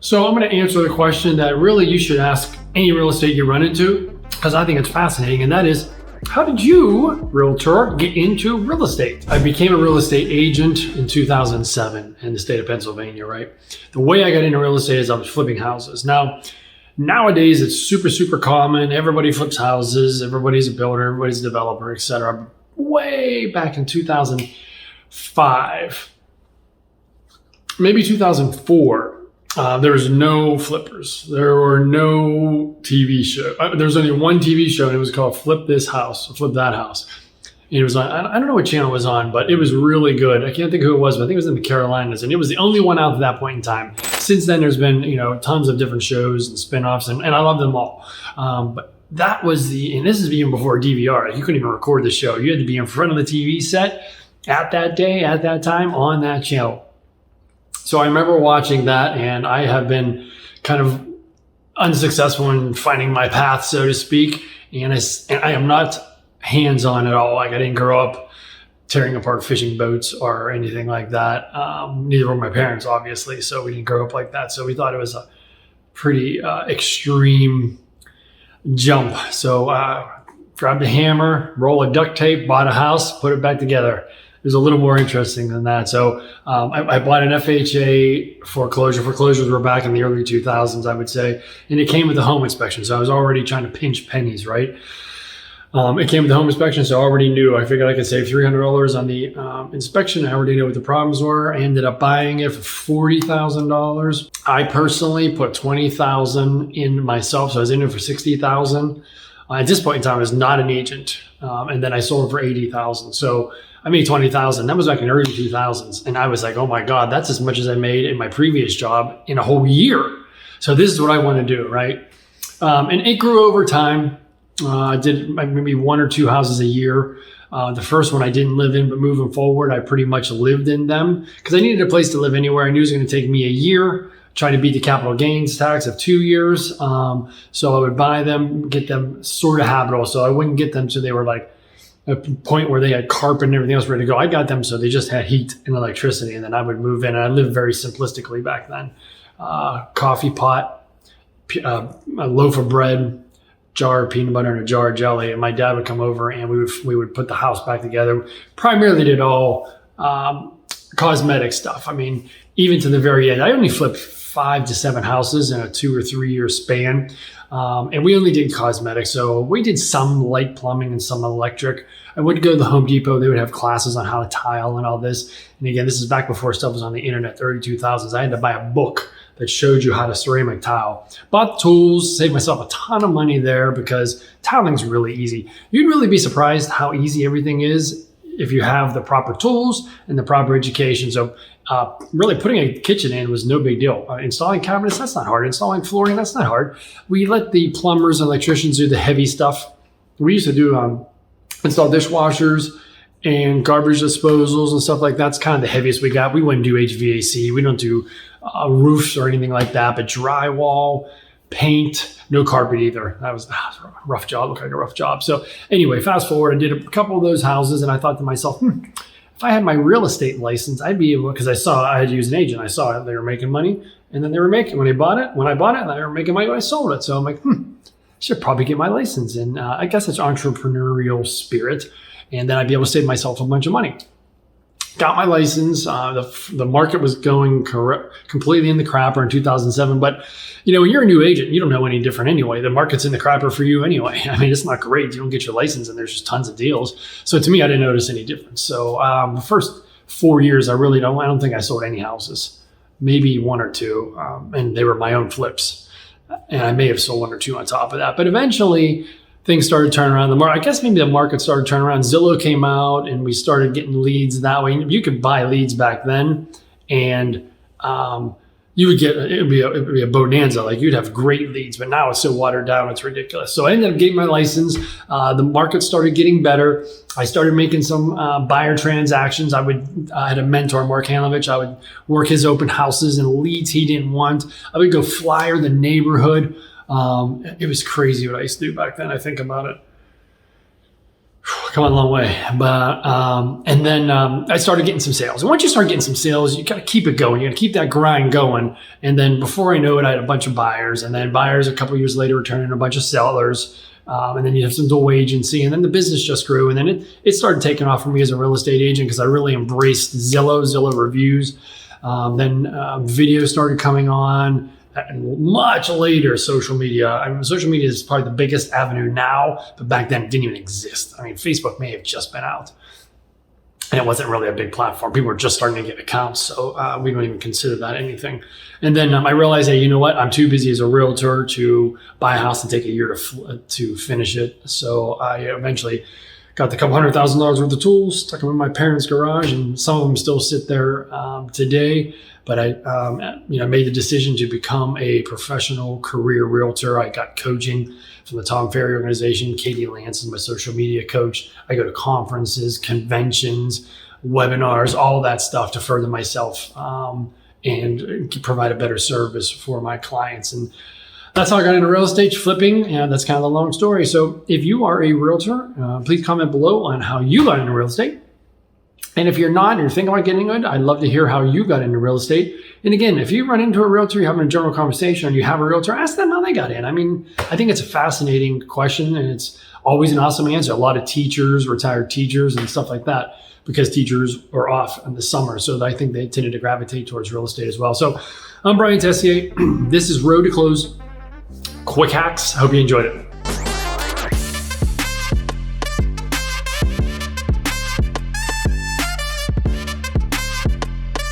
So I'm going to answer the question that really you should ask any real estate you run into, because I think it's fascinating, and that is, how did you, realtor, get into real estate? I became a real estate agent in 2007 in the state of Pennsylvania, right? The way I got into real estate is I was flipping houses. Now, nowadays it's super common. Everybody flips houses. Everybody's a builder. Everybody's a developer, etc. Way back in 2005, maybe 2004, there was no flippers. There were no TV shows. There was only one TV show, and it was called Flip This House, or Flip That House. And it was on, I don't know what channel it was on, but it was really good. I can't think who it was, but I think it was in the Carolinas, and it was the only one out at that point in time. Since then, there's been, tons of different shows and spinoffs, and I love them all. But that was and this is even before DVR. You couldn't even record the show. You had to be in front of the TV set at that day, at that time, on that channel. So I remember watching that, and I have been kind of unsuccessful in finding my path, so to speak. And I am not hands-on at all. Like, I didn't grow up tearing apart fishing boats or anything like that. Neither were my parents, obviously. So we didn't grow up like that. So we thought it was a pretty extreme jump. So grabbed a hammer, roll of duct tape, bought a house, put it back together. It was a little more interesting than that. So I bought an FHA foreclosure. Foreclosures were back in the early 2000s, I would say. And it came with a home inspection. So I was already trying to pinch pennies, right? It came with the home inspection, so I already knew. I figured I could save $300 on the inspection. I already knew what the problems were. I ended up buying it for $40,000. I personally put $20,000 in myself, so I was in it for $60,000. At this point in time, I was not an agent, and then I sold it for $80,000. So I made $20,000. That was back in the early 2000s, and I was like, "Oh my God, that's as much as I made in my previous job in a whole year." So this is what I want to do, right? And it grew over time. I did maybe one or two houses a year. The first one I didn't live in, but moving forward, I pretty much lived in them because I needed a place to live anywhere. I knew it was going to take me a year, trying to beat the capital gains tax of 2 years. So I would buy them, get them sort of habitable. So I wouldn't get them so they were like a point where they had carpet and everything else ready to go. I got them so they just had heat and electricity, and then I would move in. And I lived very simplistically back then. Coffee pot, a loaf of bread, jar of peanut butter, and a jar of jelly, and my dad would come over and we would put the house back together. Primarily did all cosmetic stuff. I mean, even to the very end, I only flipped 5 to 7 houses in a 2 or 3 year span, and we only did cosmetics. So we did some light plumbing and some electric. I would go to the Home Depot. They would have classes on how to tile and all this. And again, this is back before stuff was on the internet, early 2000s. I had to buy a book that showed you how to ceramic tile. Bought tools, saved myself a ton of money there because tiling's really easy. You'd really be surprised how easy everything is if you have the proper tools and the proper education. So really putting a kitchen in was no big deal. Installing cabinets, that's not hard. Installing flooring, that's not hard. We let the plumbers and electricians do the heavy stuff. We used to do install dishwashers and garbage disposals and stuff like that. That's kind of the heaviest we got. We wouldn't do HVAC. We don't do roofs or anything like that, but drywall, paint, no carpet either. That was a rough job. Looked like a rough job. So anyway, fast forward, I did a couple of those houses, and I thought to myself, if I had my real estate license, I'd be able, because I had to use an agent. I saw it. They were making money, and then they were making, when I bought it, and they were making money when I sold it. So I'm like, I should probably get my license. And I guess it's entrepreneurial spirit. And then I'd be able to save myself a bunch of money. Got my license. The market was going completely in the crapper in 2007. But, when you're a new agent, you don't know any different anyway. The market's in the crapper for you anyway. I mean, it's not great. You don't get your license and there's just tons of deals. So to me, I didn't notice any difference. So the first 4 years, I don't think I sold any houses, maybe 1 or 2. And they were my own flips. And I may have sold 1 or 2 on top of that. But eventually, things started turning around. I guess maybe the market started turning around. Zillow came out and we started getting leads that way. You could buy leads back then, and you would get, it would be a bonanza. Like, you'd have great leads, but now it's so watered down, it's ridiculous. So I ended up getting my license. The market started getting better. I started making some buyer transactions. I had a mentor, Mark Hanlovich. I would work his open houses and leads he didn't want. I would go flyer the neighborhood. It was crazy what I used to do back then. I think about it. come a long way. But and then I started getting some sales. And once you start getting some sales, you got to keep it going. You got to keep that grind going. And then before I know it, I had a bunch of buyers. And then buyers a couple of years later were turning a bunch of sellers. And then you have some dual agency. And then the business just grew. And then it started taking off for me as a real estate agent because I really embraced Zillow reviews. Then video started coming on. And much later, social media. I mean, social media is probably the biggest avenue now, but back then it didn't even exist. I mean, Facebook may have just been out, and it wasn't really a big platform. People were just starting to get accounts, so we don't even consider that anything. And then I realized, hey, you know what? I'm too busy as a realtor to buy a house and take a year to finish it. So I eventually got the couple $100,000 worth of tools, stuck them in my parents' garage, and some of them still sit there today. But I made the decision to become a professional career realtor. I got coaching from the Tom Ferry organization. Katie Lance is my social media coach. I go to conferences, conventions, webinars, all that stuff to further myself and provide a better service for my clients. And that's how I got into real estate flipping, and that's kind of the long story. So if you are a realtor, please comment below on how you got into real estate. And if you're not and you're thinking about getting good, I'd love to hear how you got into real estate. And again, if you run into a realtor, you're having a general conversation, and you have a realtor, ask them how they got in. I mean, I think it's a fascinating question, and it's always an awesome answer. A lot of teachers, retired teachers and stuff like that, because teachers are off in the summer. So I think they tended to gravitate towards real estate as well. So I'm Brian Teyssier. This is Road to Close Quick Hacks. I hope you enjoyed it.